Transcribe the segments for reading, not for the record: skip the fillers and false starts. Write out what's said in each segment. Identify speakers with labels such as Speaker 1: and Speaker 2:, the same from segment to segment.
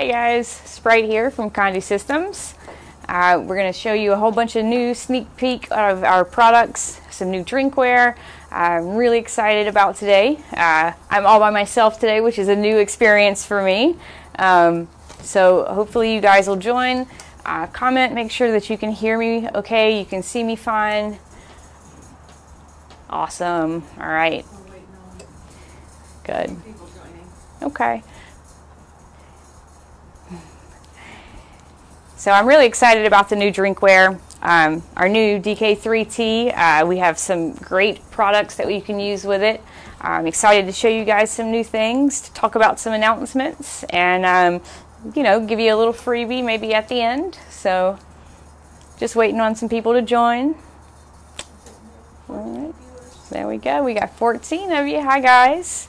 Speaker 1: Hey guys, Sprite here from Conde Systems. We're going to show you a whole bunch of new sneak peek of our products, some new drinkware. I'm really excited about today. I'm all by myself today, which is a new experience for me. So hopefully you guys will join. Comment, make sure that you can hear me okay, you can see me fine. Awesome. All right. Good. Okay. So I'm really excited about the new drinkware. Our new DK3T, we have some great products that you can use with it. I'm excited to show you guys some new things, to talk about some announcements, and you know, give you a little freebie maybe at the end. So just waiting on some people to join. All right. There we go. We got 14 of you. Hi guys.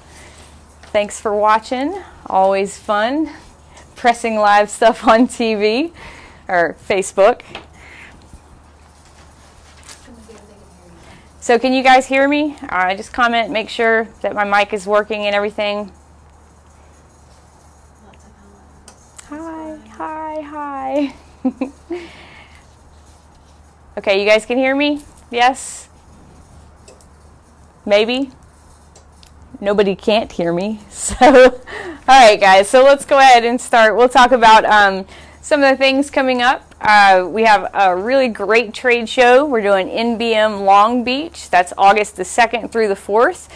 Speaker 1: Thanks for watching. Always fun pressing live stuff on TV or Facebook. So can you guys hear me? Just comment, make sure that my mic is working and everything. Hi, hi, hi. Okay, you guys can hear me? Yes? Maybe? Nobody can't hear me. So, all right, guys. So let's go ahead and start. We'll talk about some of the things coming up. We have a really great trade show. We're doing NBM Long Beach. That's August the 2nd through the 4th.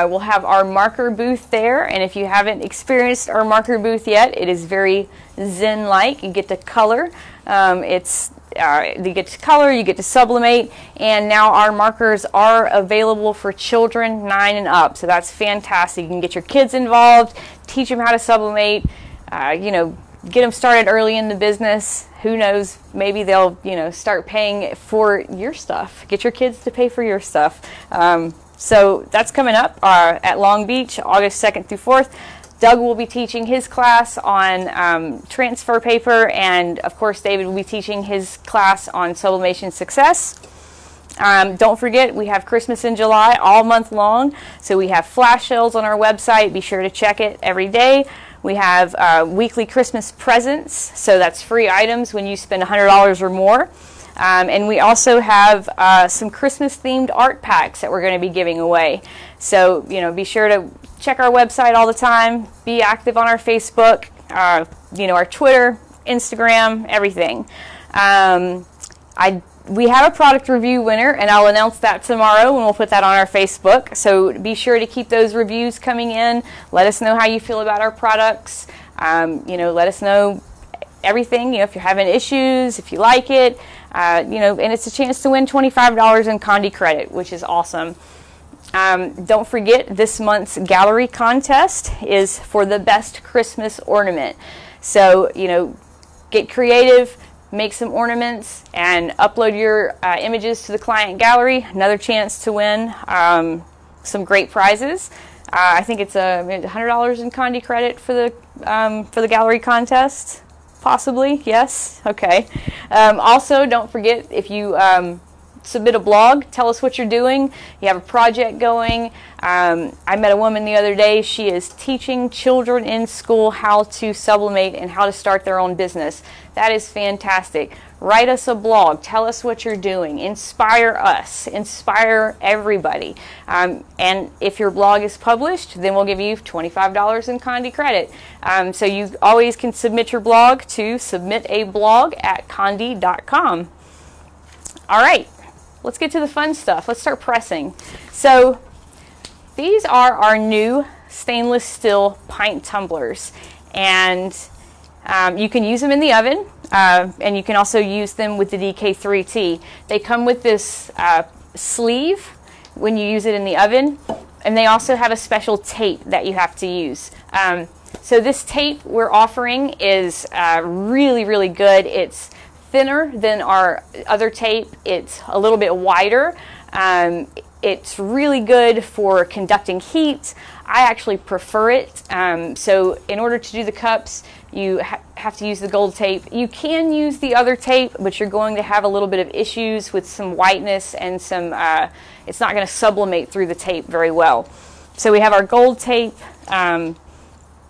Speaker 1: We'll have our marker booth there. And if you haven't experienced our marker booth yet, it is very zen-like. You get to color. You get to color, you get to sublimate, and now our markers are available for children 9 and up. So that's fantastic. You can get your kids involved, teach them how to sublimate, you know, get them started early in the business. Who knows, maybe they'll, you know, start paying for your stuff. Get your kids to pay for your stuff. So that's coming up at Long Beach, August 2nd through 4th. Doug will be teaching his class on transfer paper, and of course David will be teaching his class on sublimation success. Don't forget, we have Christmas in July all month long, so we have flash sales on our website. Be sure to check it every day. We have weekly Christmas presents, so that's free items when you spend $100 or more. And we also have some Christmas-themed art packs that we're going to be giving away. So, you know, be sure to check our website all the time. Be active on our Facebook, you know, our Twitter, Instagram, everything. We have a product review winner, and I'll announce that tomorrow, and we'll put that on our Facebook. So be sure to keep those reviews coming in. Let us know how you feel about our products. You know, let us know everything. You know, if you're having issues, if you like it. You know, and it's a chance to win $25 in Conde credit, which is awesome. Don't forget, this month's gallery contest is for the best Christmas ornament. So, you know, get creative, make some ornaments, and upload your images to the client gallery. Another chance to win some great prizes. I think it's $100 in Conde credit for the gallery contest. Possibly, yes. Okay. Also, don't forget, if you submit a blog, tell us what you're doing. You have a project going. I met a woman the other day. She is teaching children in school how to sublimate and how to start their own business. That is fantastic. Write us a blog. Tell us what you're doing. Inspire us. Inspire everybody. And if your blog is published, then we'll give you $25 in Conde credit. So you always can submit your blog to submitablog@conde.com. All right. Let's get to the fun stuff. Let's start pressing. So these are our new stainless steel pint tumblers, and you can use them in the oven, and you can also use them with the DK3T. They come with this sleeve when you use it in the oven, and they also have a special tape that you have to use. So this tape we're offering is really, really good. It's thinner than our other tape. It's a little bit wider. It's really good for conducting heat. I actually prefer it. So in order to do the cups, you have to use the gold tape. You can use the other tape, but you're going to have a little bit of issues with some whiteness and some, it's not going to sublimate through the tape very well. So we have our gold tape.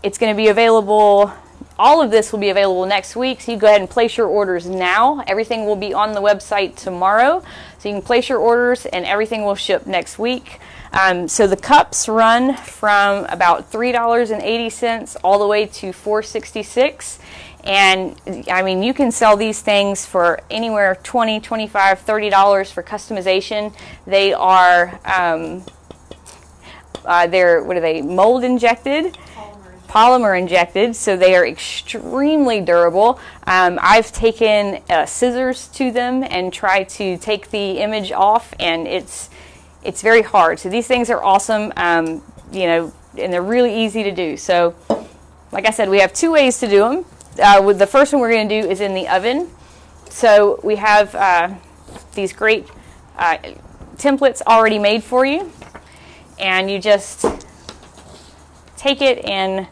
Speaker 1: It's going to be available all of this will be available next week, so you go ahead and place your orders now. Everything will be on the website tomorrow, so you can place your orders and everything will ship next week. So the cups run from about $3.80 all the way to $4.66. And I mean, you can sell these things for anywhere $20, $25, $30 for customization. They are, they're, what are they, mold injected? Polymer injected, so they are extremely durable. I've taken scissors to them and tried to take the image off, and it's very hard. So these things are awesome, you know, and they're really easy to do. So like I said, we have two ways to do them. The first one we're going to do is in the oven. So we have these great templates already made for you, and you just take it and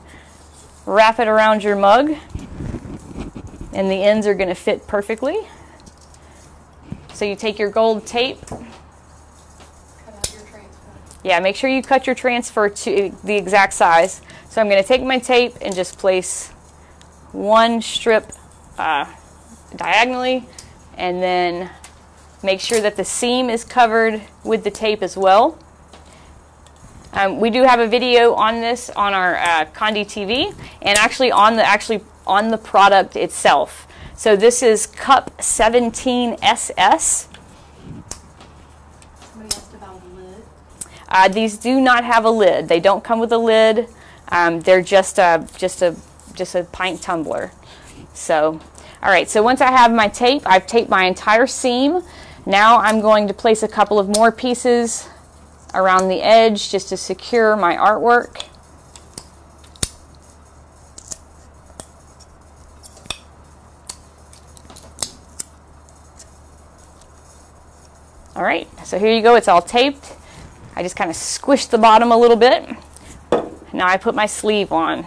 Speaker 1: wrap it around your mug, and the ends are going to fit perfectly. So you take your gold tape.
Speaker 2: Cut out your transfer.
Speaker 1: Yeah, make sure you cut your transfer to the exact size. So I'm going to take my tape and just place one strip diagonally, and then make sure that the seam is covered with the tape as well. We do have a video on this on our Conde TV, and actually on the product itself. So this is Cup 17SS.
Speaker 2: Somebody asked about a lid.
Speaker 1: These do not have a lid. They don't come with a lid. They're just a pint tumbler. So, all right. So once I have my tape, I've taped my entire seam. Now I'm going to place a couple of more pieces around the edge just to secure my artwork. All right, so here you go, it's all taped. I just kind of squished the bottom a little bit. Now I put my sleeve on.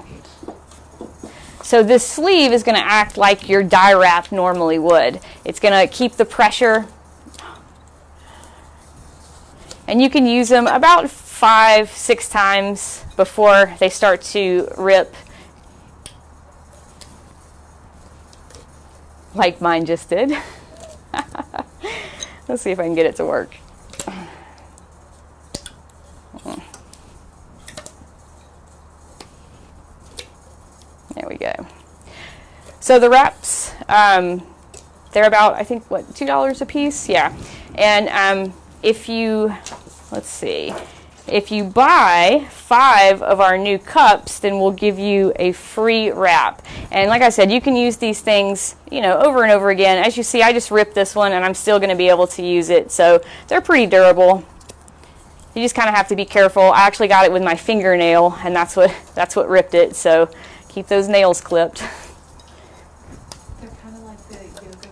Speaker 1: So this sleeve is going to act like your die wrap normally would. It's going to keep the pressure. And you can use them about 5-6 times before they start to rip, like mine just did. Let's see if I can get it to work. There we go. So the wraps, they're about, I think, what, $2 a piece? Yeah. And if you, let's see, if you buy 5 of our new cups, then we'll give you a free wrap. And like I said, you can use these things, you know, over and over again. As you see, I just ripped this one, and I'm still going to be able to use it. So they're pretty durable. You just kind of have to be careful. I actually got it with my fingernail, and that's what ripped it. So keep those nails clipped.
Speaker 2: They're kind of like the yoga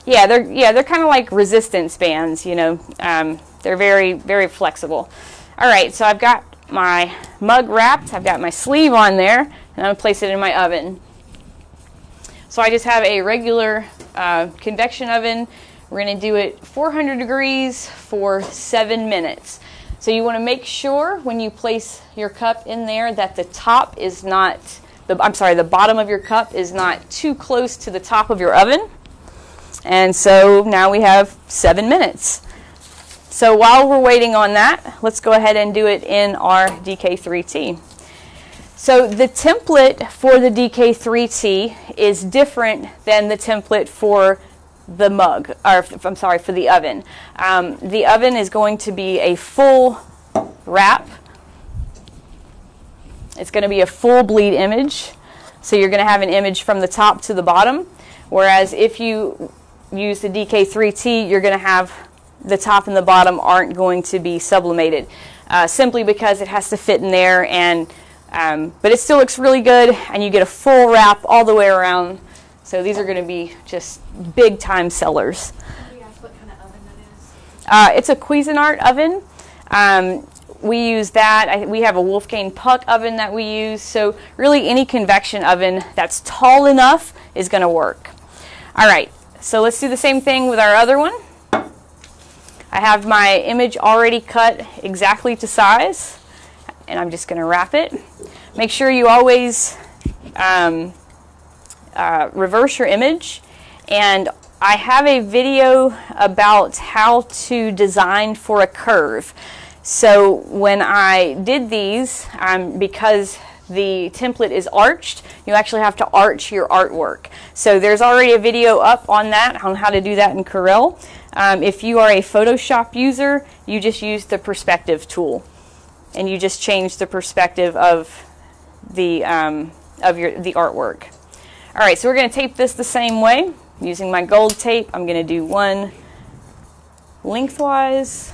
Speaker 2: retention.
Speaker 1: Yeah, they're kind of like resistance bands, you know. They're very, very flexible. All right, so I've got my mug wrapped. I've got my sleeve on there, and I'm going to place it in my oven. So I just have a regular convection oven. We're going to do it 400 degrees for 7 minutes. So you want to make sure when you place your cup in there that the top is not, the bottom of your cup is not too close to the top of your oven. And so now we have 7 minutes. So while we're waiting on that, let's go ahead and do it in our DK3T. So the template for the DK3T is different than the template for the mug, or I'm sorry, for the oven. The oven is going to be a full wrap. It's going to be a full bleed image. So you're going to have an image from the top to the bottom. Whereas if you use the DK3T, you're going to have the top and the bottom aren't going to be sublimated, simply because it has to fit in there. And but it still looks really good, and you get a full wrap all the way around. So these are going to be just big time sellers.
Speaker 2: Can you ask what kind of oven it is?
Speaker 1: It's a Cuisinart oven. We use that. We have a Wolfgang Puck oven that we use. So really any convection oven that's tall enough is going to work. All right, so let's do the same thing with our other one. I have my image already cut exactly to size, and I'm just going to wrap it. Make sure you always reverse your image, and I have a video about how to design for a curve. So when I did these, because the template is arched, you actually have to arch your artwork. So there's already a video up on that, on how to do that in Corel. If you are a Photoshop user, you just use the perspective tool, and you just change the perspective of the artwork. All right, so we're going to tape this the same way. Using my gold tape, I'm going to do one lengthwise,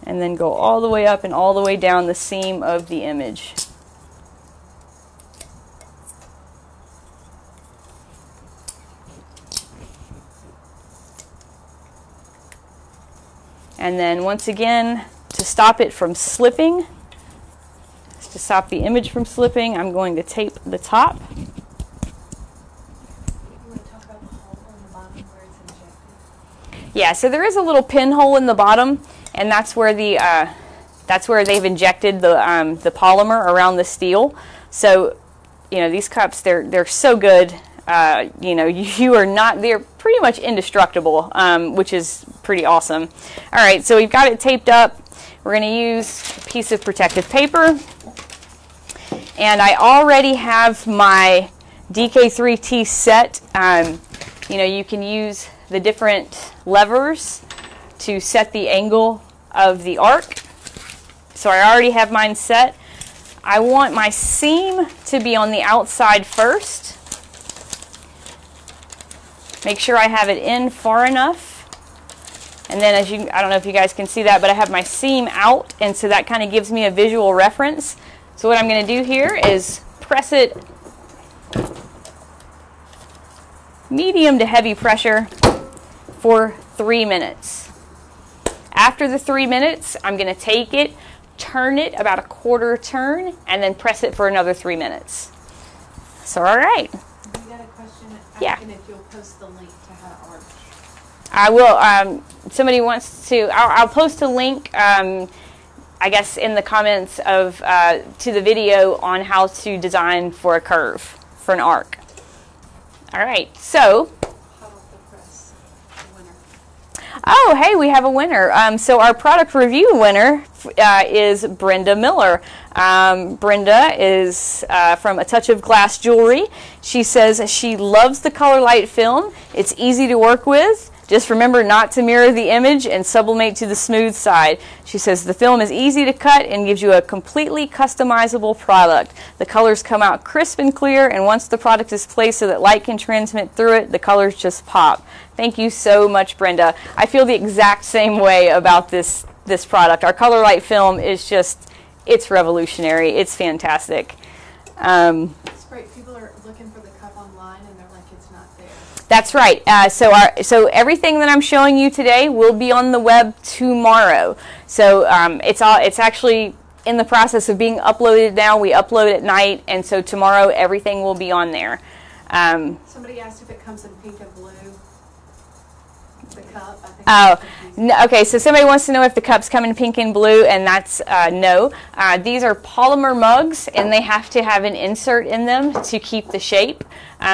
Speaker 1: and then go all the way up and all the way down the seam of the image. And then once again, to stop it from slipping, to stop the image from slipping, I'm going to tape the top.
Speaker 2: You want to talk about the hole on the bottom where it's injected?
Speaker 1: Yeah, so there is a little pinhole in the bottom, and that's where they've injected the polymer around the steel. So, you know, these cups, they're so good. You know, they're pretty much indestructible, which is pretty awesome. All right, so we've got it taped up. We're going to use a piece of protective paper. And I already have my DK3T set. You know, you can use the different levers to set the angle of the arc. So I already have mine set. I want my seam to be on the outside first. Make sure I have it in far enough. And then I don't know if you guys can see that, but I have my seam out, and so that kind of gives me a visual reference. So what I'm going to do here is press it medium to heavy pressure for 3 minutes. After the 3 minutes, I'm going to take it, turn it about a quarter turn, and then press it for another 3 minutes. So all right.
Speaker 2: We got a question
Speaker 1: Yeah.
Speaker 2: asking if you'll post the link to how to arch.
Speaker 1: I will. Somebody wants to. I'll post a link. I guess in the comments of to the video on how to design for a curve, for an arc. All right. So.
Speaker 2: Hot off the press, the winner.
Speaker 1: Oh, hey, we have a winner. So our product review winner is Brenda Miller. Brenda is from A Touch of Glass Jewelry. She says she loves the Color Light film. It's easy to work with. Just remember not to mirror the image and sublimate to the smooth side. She says the film is easy to cut and gives you a completely customizable product. The colors come out crisp and clear, and once the product is placed so that light can transmit through it, the colors just pop. Thank you so much, Brenda. I feel the exact same way about this product. Our Color Light film is just, it's revolutionary. It's fantastic.
Speaker 2: It's great. People are looking for the cup online and they're like, it's not there.
Speaker 1: That's right. So everything that I'm showing you today will be on the web tomorrow. So it's actually in the process of being uploaded now. We upload at night, and so tomorrow everything will be on there.
Speaker 2: Somebody asked if it comes in pink and blue. The cup. I think
Speaker 1: Oh, okay. So somebody wants to know if the cups come in pink and blue, and that's no. These are polymer mugs, and they have to have an insert in them to keep the shape.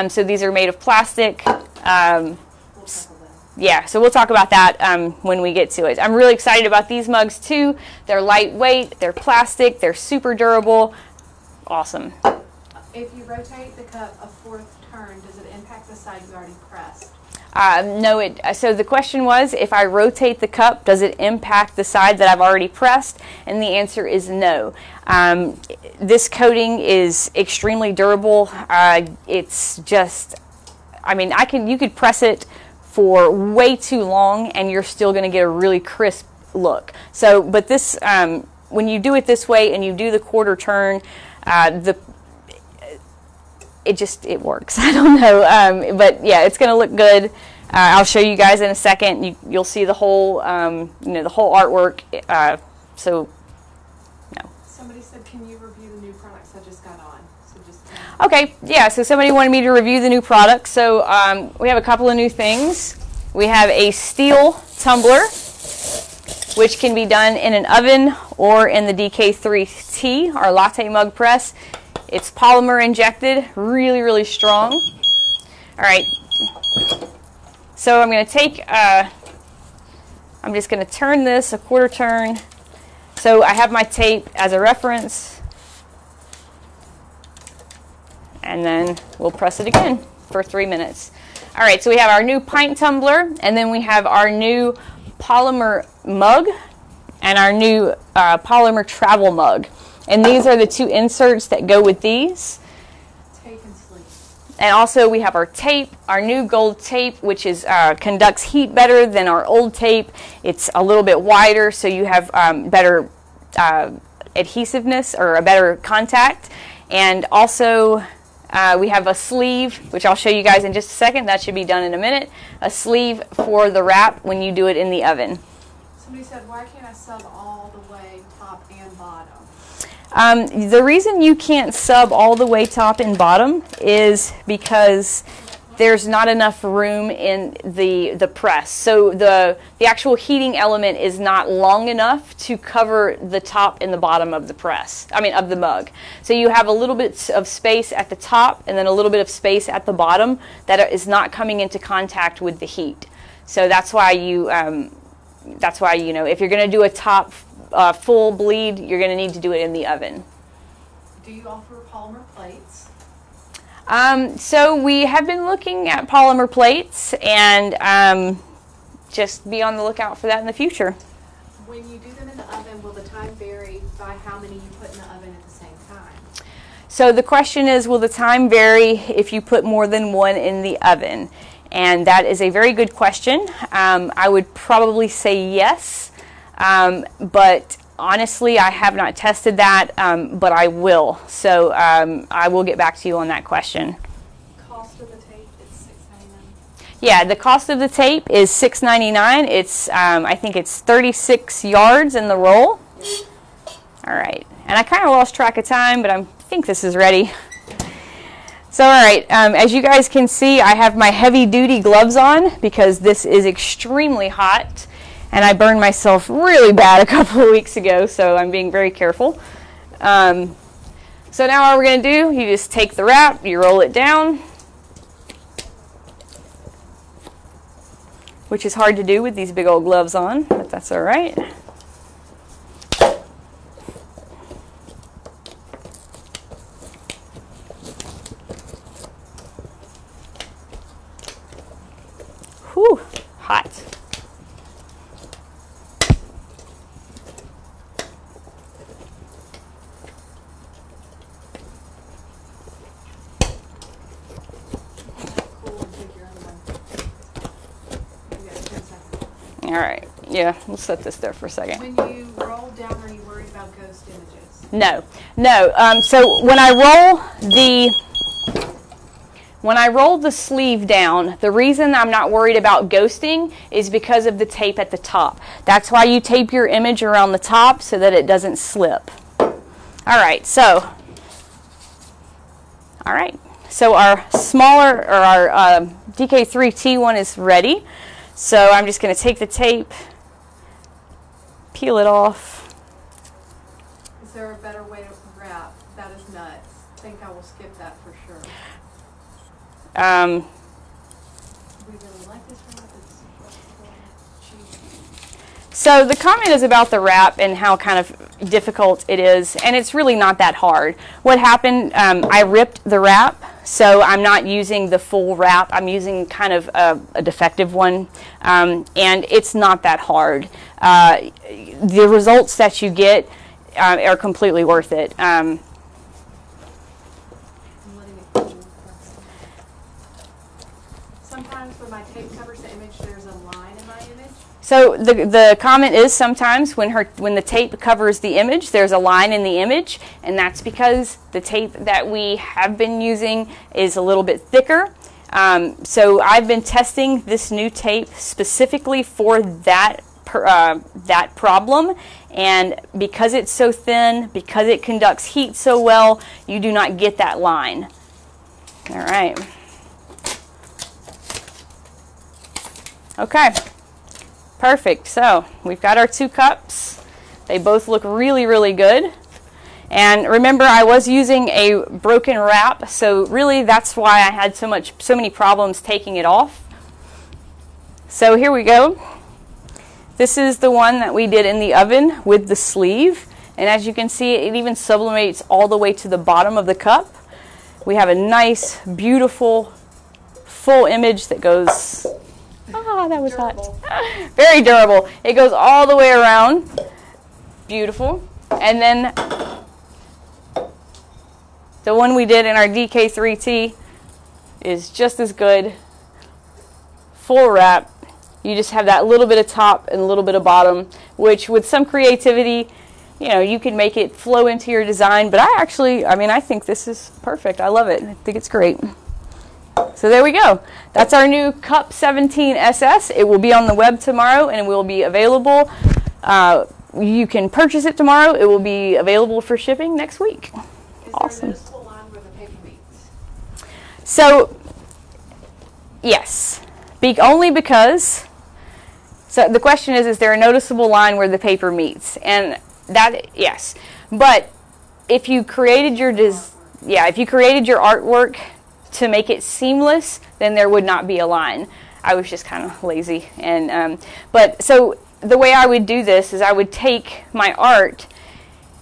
Speaker 1: So these are made of plastic. Yeah, so we'll talk about that when we get to it. I'm really excited about these mugs too. They're lightweight, they're plastic, they're super durable. Awesome.
Speaker 2: If you rotate the cup a fourth turn, does it impact the side you already pressed?
Speaker 1: No, so the question was, if I rotate the cup, does it impact the side that I've already pressed? And the answer is no. This coating is extremely durable. It's just, I mean, you could press it for way too long and you're still going to get a really crisp look. So, but this, when you do it this way and you do the quarter turn, it works. I don't know, but yeah, it's going to look good. I'll show you guys in a second. You'll see the whole, the whole artwork. So, no.
Speaker 2: Somebody said, can you review the new products I just got on? So just
Speaker 1: okay, yeah. So somebody wanted me to review the new product. So we have a couple of new things. We have a steel tumbler. which can be done in an oven or in the DK3T, our latte mug press. It's polymer injected, really, really strong. All right, so I'm going to take, I'm just going to turn this a quarter turn. So I have my tape as a reference, and then we'll press it again for 3 minutes. All right, so we have our new pint tumbler, and then we have our new polymer mug and our new polymer travel mug. And these are the 2 inserts that go with these.
Speaker 2: Tape and sleeve.
Speaker 1: And also we have our tape, our new gold tape, which is conducts heat better than our old tape. It's a little bit wider, so you have better adhesiveness or a better contact. And also we have a sleeve, which I'll show you guys in just a second. That should be done in a minute. A sleeve for the wrap when you do it in the oven.
Speaker 2: Somebody said, why can't I sub all the way top and bottom?
Speaker 1: The reason you can't sub all the way top and bottom is because there's not enough room in the press. So the actual heating element is not long enough to cover the top and the bottom of the press, of the mug. So you have a little bit of space at the top and then a little bit of space at the bottom that is not coming into contact with the heat. So that's why you know, if you're going to do a top full bleed, you're going to need to do it in the oven.
Speaker 2: Do you offer polymer plates?
Speaker 1: So we have been looking at polymer plates, and just be on the lookout for that in the future.
Speaker 2: When you do them in the oven, will the time vary by how many you put in the oven at the same time?
Speaker 1: So the question is, will the time vary if you put more than one in the oven? And that is a very good question. I would probably say yes, but honestly, I have not tested that, but I will. So I will get back to you on that question.
Speaker 2: Cost of the tape is $6.99.
Speaker 1: Yeah, the cost of the tape is $6.99. It's I think it's 36 yards in the roll. All right, and I kind of lost track of time, but I think this is ready. So all right, as you guys can see, I have my heavy-duty gloves on because this is extremely hot. And I burned myself really bad a couple of weeks ago, so I'm being very careful. So now what we're going to do, you just take the wrap, you roll it down, which is hard to do with these big old gloves on, but that's all right. Whew, hot. All right, yeah, we'll set this there for a second.
Speaker 2: When you roll down, are you worried about ghost images?
Speaker 1: No, no. So when I roll the sleeve down, the reason I'm not worried about ghosting is because of the tape at the top. That's why you tape your image around the top so that it doesn't slip. All right, so our smaller, or our DK3T one is ready. So I'm just going to take the tape, peel it off.
Speaker 2: Is there a better way to wrap? That is nuts. I think I will skip that for sure. We really like this wrap. It's cheap.
Speaker 1: So the comment is about the wrap and how kind of difficult it is, and it's really not that hard. What happened, I ripped the wrap, so I'm not using the full wrap. I'm using kind of a defective one, and it's not that hard. The results that you get are completely worth it.
Speaker 2: I'm letting it cool. Sometimes when my tape covers the image, there's a line in my image.
Speaker 1: So the comment is sometimes when the tape covers the image, there's a line in the image, and that's because the tape that we have been using is a little bit thicker. So I've been testing this new tape specifically for that problem, and because it's so thin, because it conducts heat so well, you do not get that line. All right. Okay. Perfect. So we've got our 2 cups. They both look really, really good. And remember, I was using a broken wrap, so really that's why I had so many problems taking it off. So here we go. This is the one that we did in the oven with the sleeve. And as you can see, it even sublimates all the way to the bottom of the cup. We have a nice, beautiful, full image that goes, that was
Speaker 2: Durable.
Speaker 1: hot. Very durable. It goes all the way around. Beautiful. And then the one we did in our DK3T is just as good. Full wrap. You just have that little bit of top and a little bit of bottom, which with some creativity, you know, you can make it flow into your design. But I think this is perfect. I love it. I think it's great. So there we go. That's our new Cup 17 SS. It will be on the web tomorrow and it will be available. You can purchase it tomorrow. It will be available for shipping next week. Awesome.
Speaker 2: Is there a noticeable line where the paper meets?
Speaker 1: So, yes. Only because, so the question is there a noticeable line where the paper meets? And that, yes. But if you created your artwork to make it seamless, then there would not be a line. I was just kind of lazy. And but so the way I would do this is I would take my art,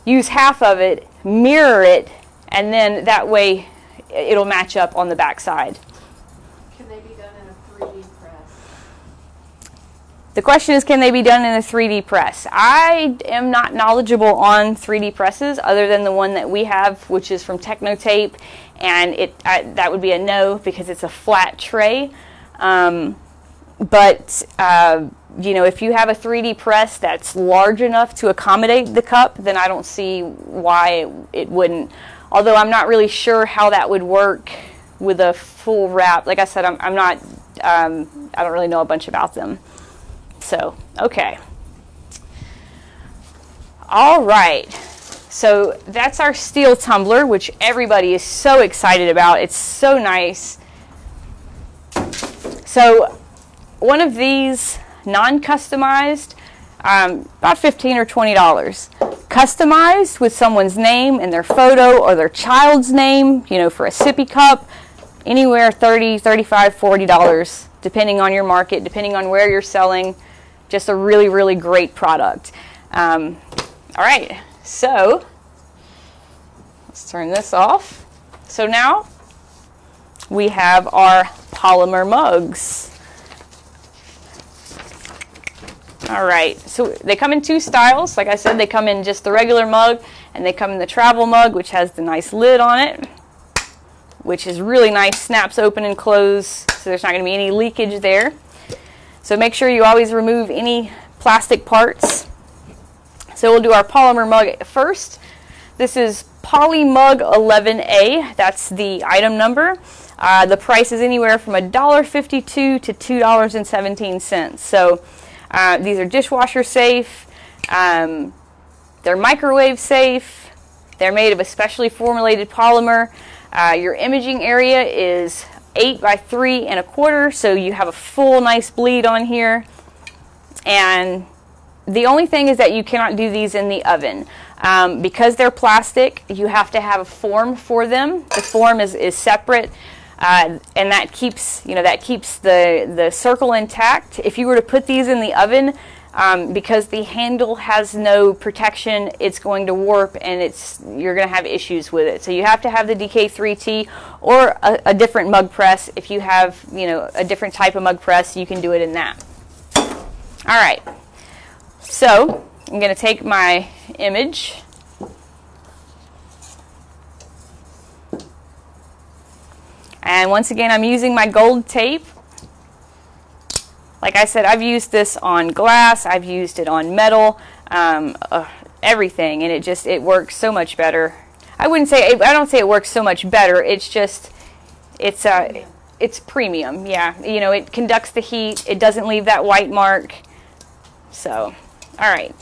Speaker 1: use half of it, mirror it, and then that way it'll match up on the back side.
Speaker 2: Can they be done in a 3D press?
Speaker 1: The question is, can they be done in a 3D press? I am not knowledgeable on 3D presses other than the one that we have, which is from Technotape, and that would be a no because it's a flat tray. You know, if you have a 3D press that's large enough to accommodate the cup, then I don't see why it wouldn't. Although I'm not really sure how that would work with a full wrap. Like I said, I don't really know a bunch about them. So, okay. All right. So that's our steel tumbler, which everybody is so excited about. It's so nice. So one of these non-customized, about $15 or $20. Customized with someone's name and their photo or their child's name, you know, for a sippy cup, anywhere $30, $35, $40, depending on your market, depending on where you're selling. Just a really, really great product. All right, so let's turn this off. So now we have our polymer mugs. All right, so they come in 2 styles. Like I said, they come in just the regular mug, and they come in the travel mug, which has the nice lid on it, which is really nice, snaps open and close, so there's not going to be any leakage there. So make sure you always remove any plastic parts. So we'll do our polymer mug first. This is Polymug 11A. That's the item number. The price is anywhere from $1.52 to $2.17. So these are dishwasher safe. They're microwave safe. They're made of a specially formulated polymer. Your imaging area is 8 by 3 1/4, so you have a full nice bleed on here. And the only thing is that you cannot do these in the oven. Because they're plastic, you have to have a form for them. The form is separate, and that keeps the circle intact. If you were to put these in the oven, because the handle has no protection, it's going to warp and you're going to have issues with it. So you have to have the DK3T or a different mug press. If you have a different type of mug press, you can do it in that. All right. So I'm going to take my image. And once again, I'm using my gold tape. Like I said, I've used this on glass, I've used it on metal, everything, and it works so much better. I don't say it works so much better. It's just, it's premium. Yeah, it conducts the heat. It doesn't leave that white mark. So, all right.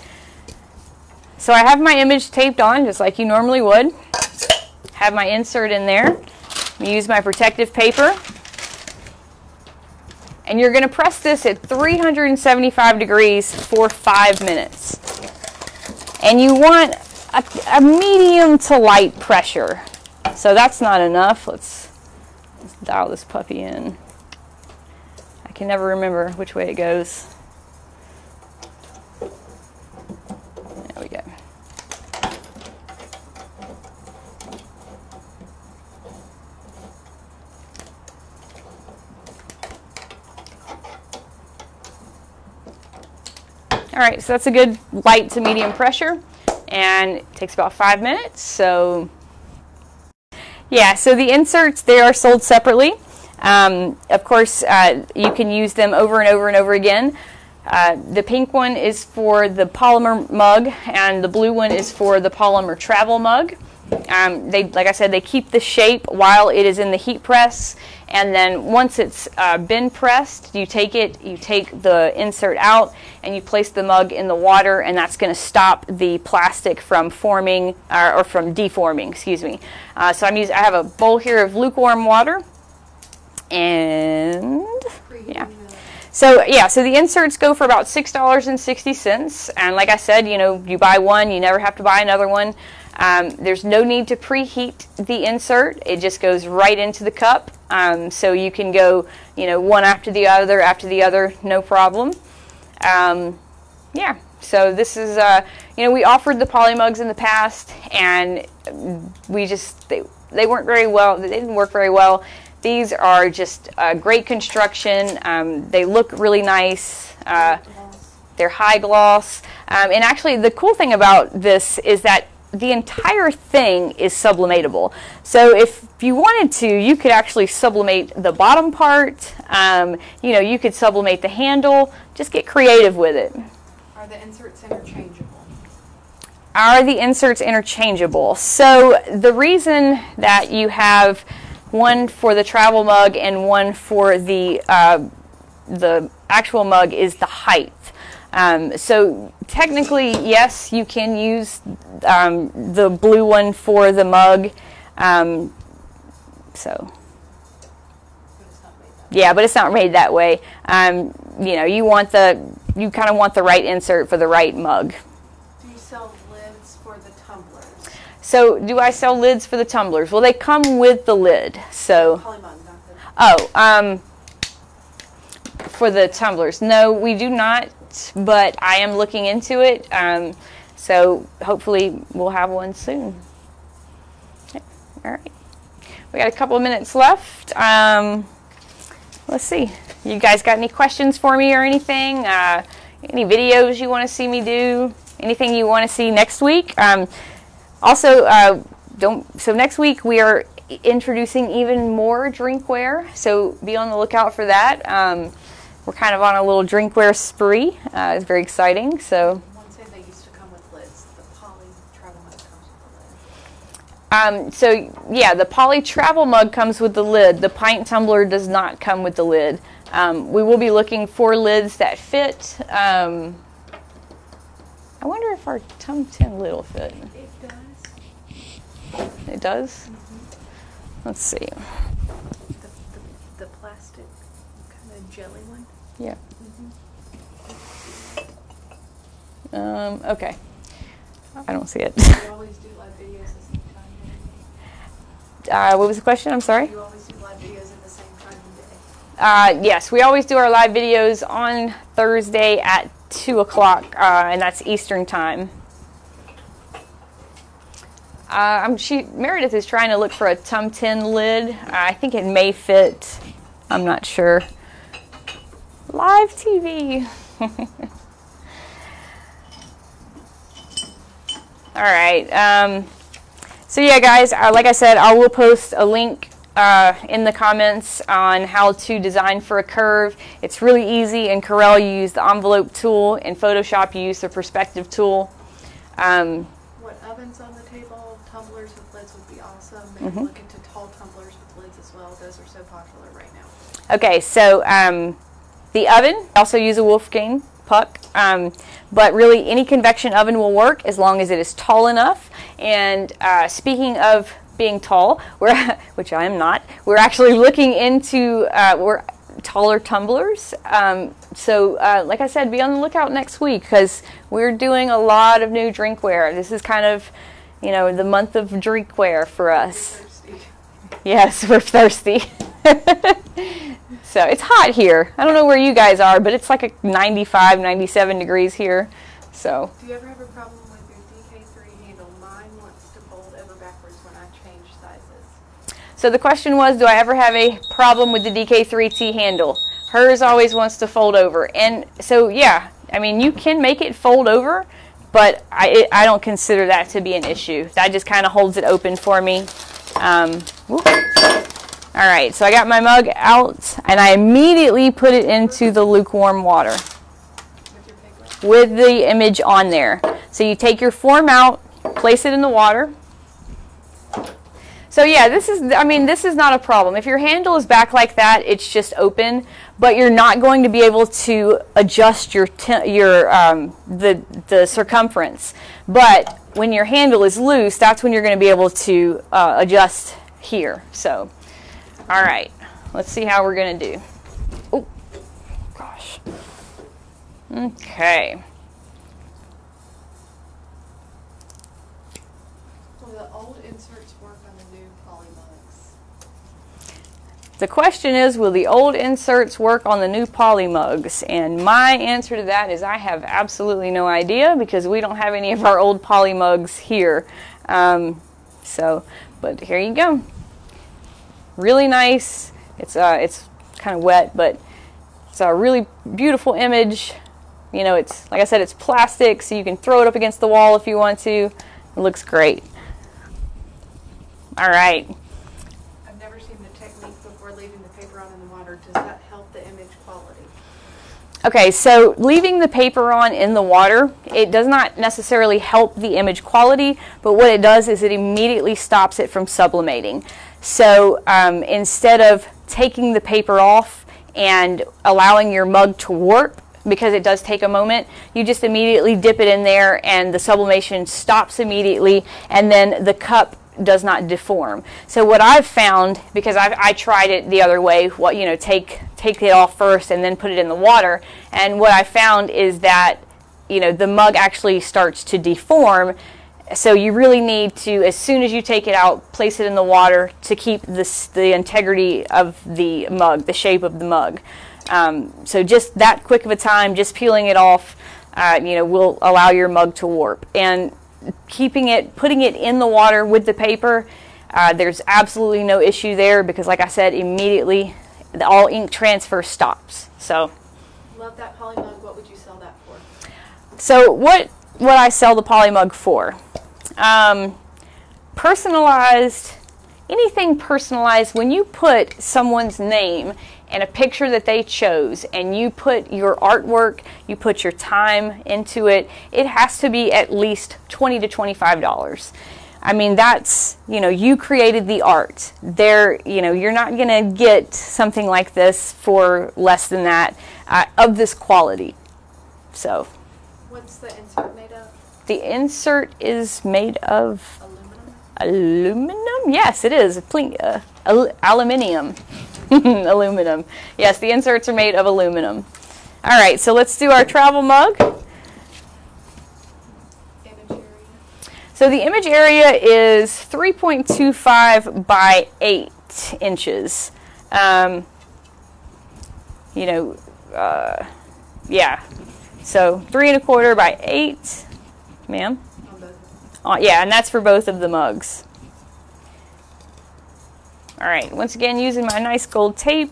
Speaker 1: So I have my image taped on just like you normally would. Have my insert in there. Use my protective paper. And you're going to press this at 375 degrees for 5 minutes. And you want a medium to light pressure. So that's not enough. Let's dial this puppy in. I can never remember which way it goes. There we go. All right, so that's a good light to medium pressure, and it takes about 5 minutes. So yeah, so the inserts, they are sold separately. Of course, you can use them over and over and over again. The pink one is for the polymer mug, and the blue one is for the polymer travel mug. Like I said, they keep the shape while it is in the heat press, and then once it's been pressed, you take the insert out and you place the mug in the water, and that's going to stop the plastic from forming or from deforming, excuse me. So I have a bowl here of lukewarm water, and yeah. So the inserts go for about $6.60, and like I said, you buy one, you never have to buy another one. There's no need to preheat the insert. It just goes right into the cup. So you can go, one after the other, no problem. Yeah, so this is, we offered the polymugs in the past, and they weren't very well, they didn't work very well. These are just great construction. They look really nice. They're high gloss. And actually, the cool thing about this is that the entire thing is sublimatable. So if you wanted to, you could actually sublimate the bottom part. You could sublimate the handle. Just get creative with it.
Speaker 2: Are the inserts interchangeable?
Speaker 1: Are the inserts interchangeable? So the reason that you have one for the travel mug and one for the actual mug is the height. So technically, yes, you can use the blue one for the mug. Yeah, but it's not made that way. You kind of want the right insert for the right mug.
Speaker 2: Do you sell lids for the tumblers?
Speaker 1: So, do I sell lids for the tumblers? Well, they come with the lid. So, for the tumblers, no, we do not. But I am looking into it, so hopefully we'll have one soon. Okay. All right, we got a couple of minutes left. Let's see. You guys got any questions for me or anything? Any videos you want to see me do? Anything you want to see next week? So next week we are introducing even more drinkware, so be on the lookout for that. We're kind of on a little drinkware spree. It's very exciting. So.
Speaker 2: One said they used to come with lids. The poly travel mug comes with the lid.
Speaker 1: The poly travel mug comes with the lid. The pint tumbler does not come with the lid. We will be looking for lids that fit. I wonder if our Tum 10 lid will fit.
Speaker 2: It does.
Speaker 1: It does?
Speaker 2: Mm-hmm.
Speaker 1: Let's see.
Speaker 2: The plastic kind of jelly one.
Speaker 1: Yeah.
Speaker 2: Mm-hmm.
Speaker 1: Okay. I don't see it.
Speaker 2: You always do live videos at the same time.
Speaker 1: What was the question? I'm sorry?
Speaker 2: You always do live videos at the same time of day.
Speaker 1: Yes, we always do our live videos on Thursday at 2 o'clock, and that's Eastern time. Meredith is trying to look for a Tum 10 lid. I think it may fit. I'm not sure. Live TV. All right. So yeah, guys, like I said, I will post a link in the comments on how to design for a curve. It's really easy. In Corel, you use the envelope tool. In Photoshop, you use the perspective tool.
Speaker 2: What ovens on the table? Tumblers with lids would be awesome. Maybe look into tall tumblers with lids as well. Those are so popular right now.
Speaker 1: Okay, so the oven, I also use a Wolfgang puck, but really any convection oven will work as long as it is tall enough. And speaking of being tall, which I am not, we're actually looking into, we're taller tumblers. Like I said, be on the lookout next week because we're doing a lot of new drinkware. This is kind of, you know, the month of drinkware for us. Yes, we're thirsty. So it's hot here. I don't know where you guys are, but it's like a 95, 97 degrees here. So.
Speaker 2: Do you ever have a problem with your DK3 handle? Mine wants to fold over backwards when I change sizes.
Speaker 1: So the question was, do I ever have a problem with the DK3T handle? Hers always wants to fold over. And so, yeah, I mean, you can make it fold over, but I don't consider that to be an issue. That just kind of holds it open for me. All right, so I got my mug out, and I immediately put it into the lukewarm water with the image on there. So you take your form out, place it in the water. So yeah, this is not a problem. If your handle is back like that, it's just open, but you're not going to be able to adjust the circumference. But when your handle is loose, that's when you're going to be able to adjust here. So. All right, let's see how we're going to do. Oh, gosh. Okay.
Speaker 2: Will the old inserts work on the new polymugs?
Speaker 1: The question is, will the old inserts work on the new polymugs? And my answer to that is I have absolutely no idea because we don't have any of our old polymugs here. But here you go. Really nice. It's kind of wet, but it's a really beautiful image. You know, it's like I said, it's plastic, so you can throw it up against the wall if you want to. It looks great. All right.
Speaker 2: I've never seen the technique before leaving the paper on in the water. Does that help the image quality?
Speaker 1: Okay, so leaving the paper on in the water, it does not necessarily help the image quality, but what it does is it immediately stops it from sublimating. So instead of taking the paper off and allowing your mug to warp, because it does take a moment, you just immediately dip it in there and the sublimation stops immediately, and then the cup does not deform. So what I've found, because I tried it the other way, take it off first and then put it in the water, and what I found is that the mug actually starts to deform. So you really need to, as soon as you take it out, place it in the water to keep the integrity of the mug, the shape of the mug. So just that quick of a time, just peeling it off, will allow your mug to warp. And putting it in the water with the paper, there's absolutely no issue there because, like I said, immediately all ink transfer stops. So,
Speaker 2: love that polymug. What would you sell that for?
Speaker 1: So what I sell the polymug for? Personalized, anything personalized. When you put someone's name and a picture that they chose, and you put your artwork, you put your time into it, it has to be at least $20 to $25. I mean, that's, you created the art. You're not going to get something like this for less than that, of this quality. So.
Speaker 2: What's the insert made of?
Speaker 1: The insert is made of
Speaker 2: aluminum.
Speaker 1: Aluminum? Yes, it is. Aluminium. Aluminum. Yes, the inserts are made of aluminum. All right, so let's do our travel mug.
Speaker 2: Image area.
Speaker 1: So the image area is 3.25 by 8 inches. Yeah. So 3 1/4 by 8, ma'am. Yeah, and that's for both of the mugs. All right, once again, using my nice gold tape.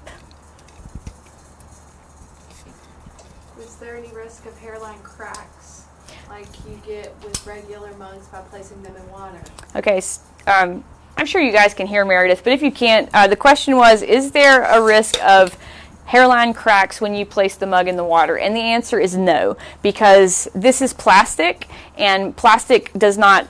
Speaker 2: Is there any risk of hairline cracks like you get with regular mugs by placing them in water?
Speaker 1: Okay, I'm sure you guys can hear Meredith, but if you can't, the question was, is there a risk of hairline cracks when you place the mug in the water? And the answer is no, because this is plastic, and plastic does not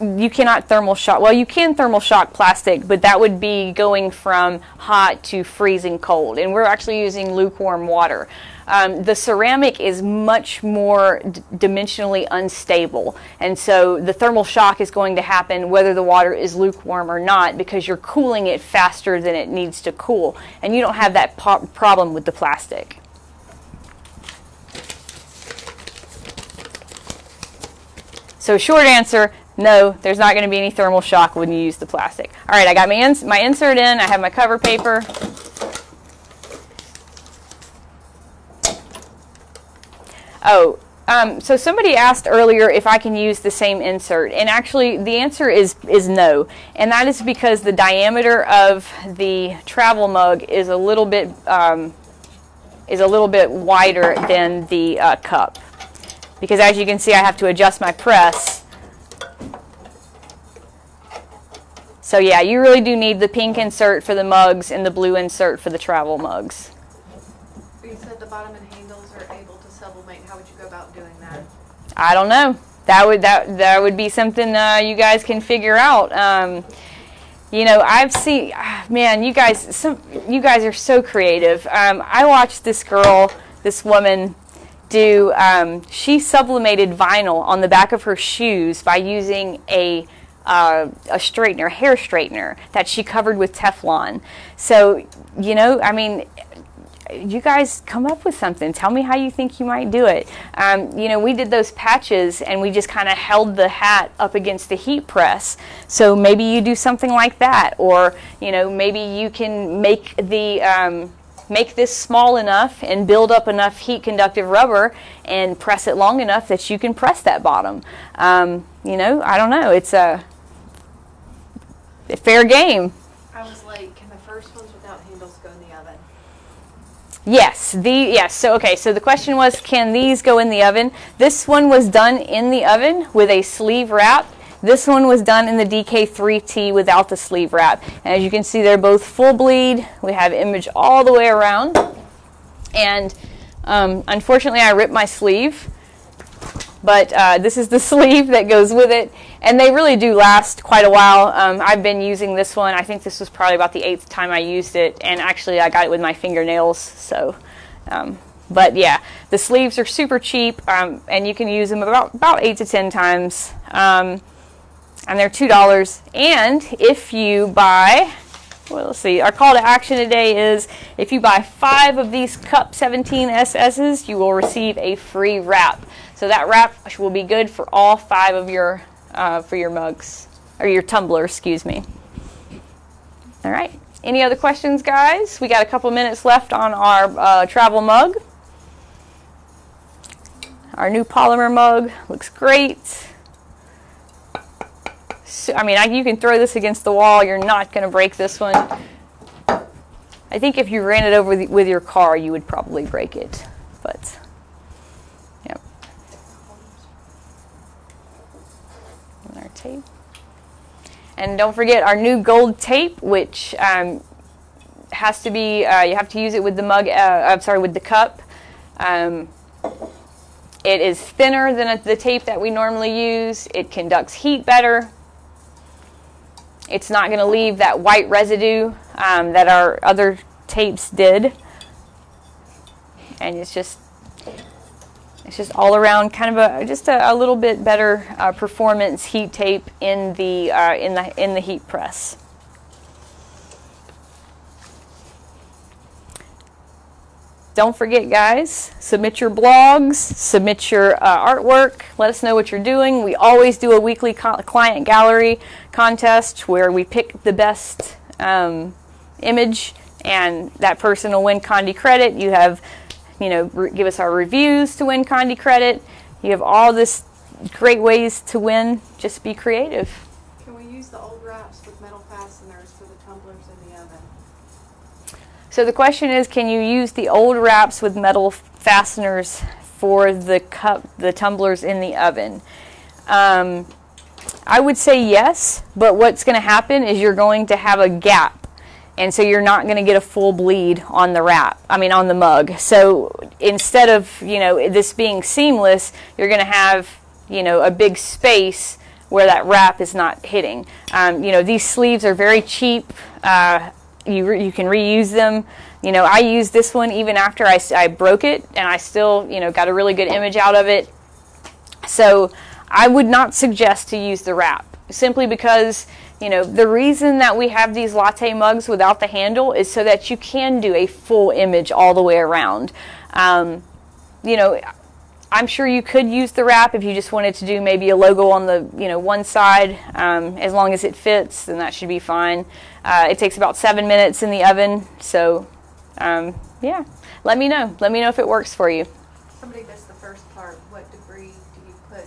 Speaker 1: you cannot thermal shock. Well, you can thermal shock plastic, but that would be going from hot to freezing cold, and we're actually using lukewarm water. The ceramic is much more dimensionally unstable, and so the thermal shock is going to happen whether the water is lukewarm or not, because you're cooling it faster than it needs to cool, and you don't have that problem with the plastic. So short answer, no, there's not going to be any thermal shock when you use the plastic. All right, I got my insert in. I have my cover paper. Oh, so somebody asked earlier if I can use the same insert, and actually the answer is no, and that is because the diameter of the travel mug is a little bit wider than the cup, because as you can see, I have to adjust my press. So yeah, you really do need the pink insert for the mugs and the blue insert for the travel mugs.
Speaker 2: You said the bottom and handles are able to sublimate. How would you go about doing that?
Speaker 1: I don't know. That would be something you guys can figure out. You know, I've seen, man, you guys are so creative. I watched this woman do. She sublimated vinyl on the back of her shoes by using a straightener, hair straightener that she covered with Teflon. So, you know, I mean, you guys come up with something. Tell me how you think you might do it. You know, we did those patches and we just kind of held the hat up against the heat press. So maybe you do something like that, or, you know, maybe you can make the make this small enough and build up enough heat conductive rubber and press it long enough that you can press that bottom. You know, I don't know. It's a fair game.
Speaker 2: I was like, can the first ones without handles go in the oven?
Speaker 1: Yes. So okay. So the question was, can these go in the oven? This one was done in the oven with a sleeve wrap. This one was done in the DK3T without the sleeve wrap. And as you can see, they're both full bleed. We have image all the way around. And unfortunately, I ripped my sleeve. But this is the sleeve that goes with it. And they really do last quite a while. I've been using this one. I think this was probably about the 8th time I used it. And actually, I got it with my fingernails. So, but yeah, the sleeves are super cheap. And you can use them about 8 to 10 times. And they're $2. And if you buy, well, let's see, our call to action today is if you buy 5 of these Cup 17 SS's, you will receive a free wrap. So that wrap will be good for all 5 of your mugs, or your tumbler, excuse me. All right. Any other questions, guys? We got a couple minutes left on our travel mug. Our new polymer mug looks great. So, I mean, you can throw this against the wall. You're not going to break this one. I think if you ran it over with your car, you would probably break it. But, yep. And our tape. And don't forget our new gold tape, which has to be, you have to use it with the mug, I'm sorry, with the cup. It is thinner than the tape that we normally use. It conducts heat better. It's not going to leave that white residue that our other tapes did. And it's just all around kind of just a little bit better performance heat tape in the heat press. Don't forget, guys, submit your blogs, submit your artwork. Let us know what you're doing. We always do a weekly client gallery contest where we pick the best image, and that person will win Conde credit. You have, you know, give us our reviews to win Conde credit. You have all this great ways to win. Just be creative.
Speaker 2: Can we use the old wraps with metal fasteners for the tumblers in the oven?
Speaker 1: So the question is, can you use the old wraps with metal fasteners for the tumblers in the oven? I would say yes, but what's going to happen is you're going to have a gap, and so you're not going to get a full bleed on the on the mug. So instead of, you know, this being seamless, you're going to have, you know, a big space where that wrap is not hitting. You know, these sleeves are very cheap. You can reuse them. You know, I used this one even after I broke it, and I still, you know, got a really good image out of it. So I would not suggest to use the wrap, simply because, you know, the reason that we have these latte mugs without the handle is so that you can do a full image all the way around. You know, I'm sure you could use the wrap if you just wanted to do maybe a logo on the, you know, one side. As long as it fits, then that should be fine. It takes about 7 minutes in the oven, so yeah, let me know. Let me know if it works for you.
Speaker 2: Somebody missed the first part. What degree do you put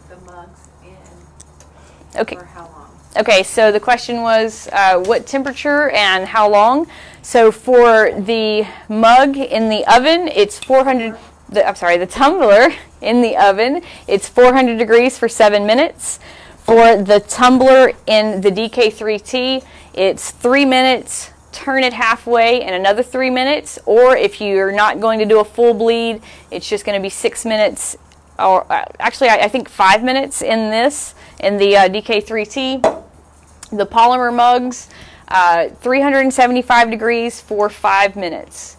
Speaker 2: the mugs in?
Speaker 1: Okay.
Speaker 2: For how long?
Speaker 1: Okay, so the question was what temperature and how long. So for the mug in the oven, it's 400. The tumbler in the oven, it's 400 degrees for 7 minutes. For the tumbler in the DK3T, it's 3 minutes. Turn it halfway and another 3 minutes. Or if you're not going to do a full bleed, it's just going to be 6 minutes. Or actually, I think 5 minutes in this, in the DK3T. The polymer mugs, 375 degrees for 5 minutes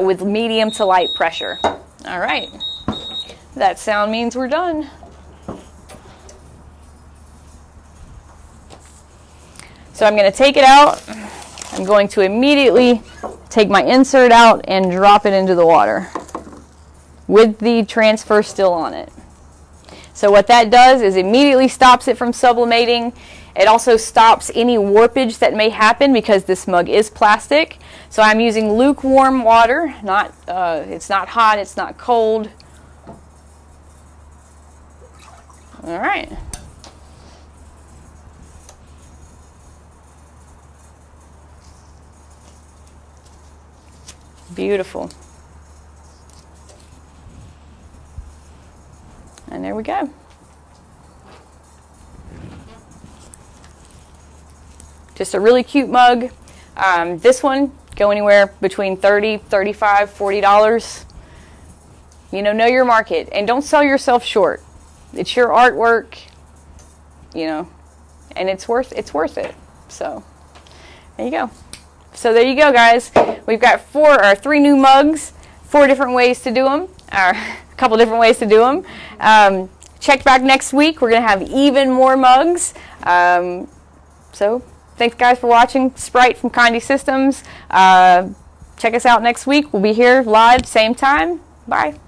Speaker 1: with medium to light pressure. All right, that sound means we're done. So I'm going to take it out. I'm going to immediately take my insert out and drop it into the water with the transfer still on it. So what that does is immediately stops it from sublimating. It also stops any warpage that may happen because this mug is plastic. So I'm using lukewarm water, it's not hot, it's not cold. All right. Beautiful. And there we go. Just a really cute mug. This one, go anywhere between $30, $35, $40. You know your market, and don't sell yourself short. It's your artwork, you know, and it's worth it. So there you go. So there you go, guys. We've got 3 new mugs, 4 different ways to do them, or a couple different ways to do them. Check back next week. We're gonna have even more mugs. So thanks, guys, for watching. Sprite from Conde Systems. Check us out next week. We'll be here live, same time. Bye.